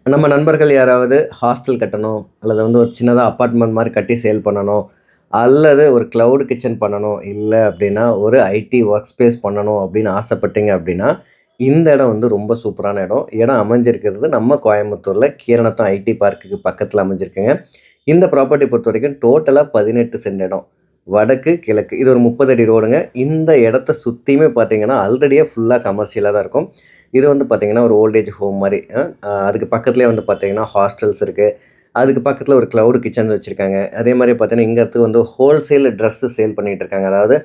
நம்ம நண்பர்கள் யாராவது ஹாஸ்டல் கட்டணும், அல்லது வந்து ஒரு சின்னதா அப்பார்ட்மெண்ட் மாரி கட்டி சேல் பண்ணணும், அல்லது ஒரு கிளவுட் கிச்சன் பண்ணணும், இல்ல அப்டின்னா ஒரு ஐடி ஒர்க் ஸ்பேஸ் பண்ணணும் அப்படின்னு ஆசைப்பட்டீங்க அப்படின்னா, இந்த இடம் வந்து ரொம்ப சூப்பரான இடம். இடம் அமைஞ்சிருக்கிறது நம்ம கோயம்புத்தூர்ல கீரனத்தம் ஐடி பார்க்குக்கு பக்கத்துல அமைஞ்சிருக்குங்க. இந்த ப்ராப்பர்ட்டி பொறுத்தவரைக்கும் டோட்டலா 18 சென்ட் இடம். வடக்கு, கிழக்கு இது ஒரு 30 அடி ரோடுங்க. இந்த இடத்த சுத்தியுமே பார்த்தீங்கன்னா, ஆல்ரெடியே ஃபுல்லா கமர்ஷியலா தான் இருக்கும். இது வந்து பார்த்தீங்கன்னா, ஒரு ஓல்ட் ஏஜ் ஹோம் மாரி. அதுக்கு பக்கத்திலேயே வந்து பார்த்தீங்கன்னா, ஹாஸ்டல்ஸ் இருக்கு. அதுக்கு பக்கத்தில ஒரு கிளவுட் கிச்சன் வச்சிருக்காங்க. அதே மாரி பார்த்தீங்கன்னா, இங்க அடுத்து வந்து ஹோல்சேல் ட்ரெஸ் சேல் பண்ணிட்டு இருக்காங்க. அதாவது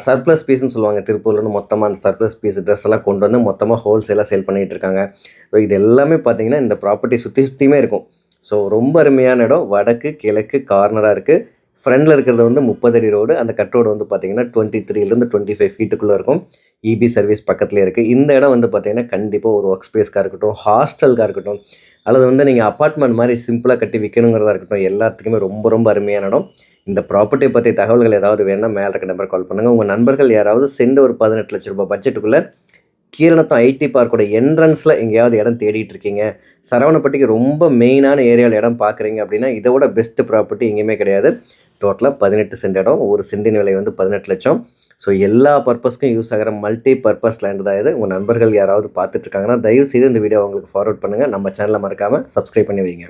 சர்ப்ளஸ் பீஸ்ன்னு சொல்லுவாங்க. திருப்பூர்லேருந்து மொத்தமா அந்த சர்ப்ளஸ் பீஸ் ட்ரெஸ் எல்லாம் கொண்டு வந்து மொத்தமா ஹோல்சேலா சேல் பண்ணிட்டு இருக்காங்க. ஸோ இது எல்லாமே பார்த்தீங்கன்னா, இந்த ப்ராப்பர்ட்டி சுத்தியுமே இருக்கும். ஸோ ரொம்ப அருமையான இடம். வடக்கு, கிழக்கு கார்னரா இருக்கு. ஃப்ரண்ட்ல இருக்கிறது வந்து 30 அடி ரோடு. அந்த கட் ரோடு வந்து பார்த்தீங்கன்னா, 23லேருந்து 25 ஃபீட்டுக்குள்ள இருக்கும். இபி சர்வீஸ் பக்கத்திலேயே இருக்கு. இந்த இடம் வந்து பார்த்தீங்கன்னா, கண்டிப்பா ஒரு ஒர்க் ஸ்பேஸ்க்கா இருக்கட்டும், ஹாஸ்டலுக்கா இருக்கட்டும், அல்லது வந்து நீங்க அபார்ட்மெண்ட் மாரி சிம்பிளா கட்டி விக்கணுங்கிறதா இருக்கட்டும், எல்லாத்துக்குமே ரொம்ப ரொம்ப அருமையான இடம். இந்த ப்ராப்பர்ட்டிய பத்திய தகவல்கள் ஏதாவது வேணும்னா மேல இருக்க நம்பருக்கு கால் பண்ணுங்க. உங்க நண்பர்கள் யாராவது சென்ட் ஒரு ரூ. 18,00,000 பட்ஜெட்டுக்குள்ள கீரனத்தம் ஐடி பார்க்கோட என்ட்ரன்ஸ்ல எங்கேயாவது இடம் தேடிட்டு இருக்கீங்க. சரவணப்பட்டிக்கு ரொம்ப மெயினான ஏரியால இடம் பார்க்குறீங்க அப்படின்னா, இத விட பெஸ்ட் ப்ராப்பர்ட்டி எங்கேயுமே கிடையாது. டோட்டலா 18 சென்ட் இடம். ஒரு சென்டின் விலை வந்து 18,00,000. ஸோ எல்லா பர்ப்பஸ்க்கும் யூஸ் ஆகுற மல்டி பர்ப்பஸ் லேண்ட் தான் இது. உங்க நண்பர்கள் யாராவது பார்த்துட்டு இருக்காங்கன்னா, தயவு செய்து இந்த வீடியோ அவங்களுக்கு ஃபார்வர்ட் பண்ணுங்க. நம்ம சேனல மறக்காம சப்ஸ்கிரைப் பண்ணி வைங்க.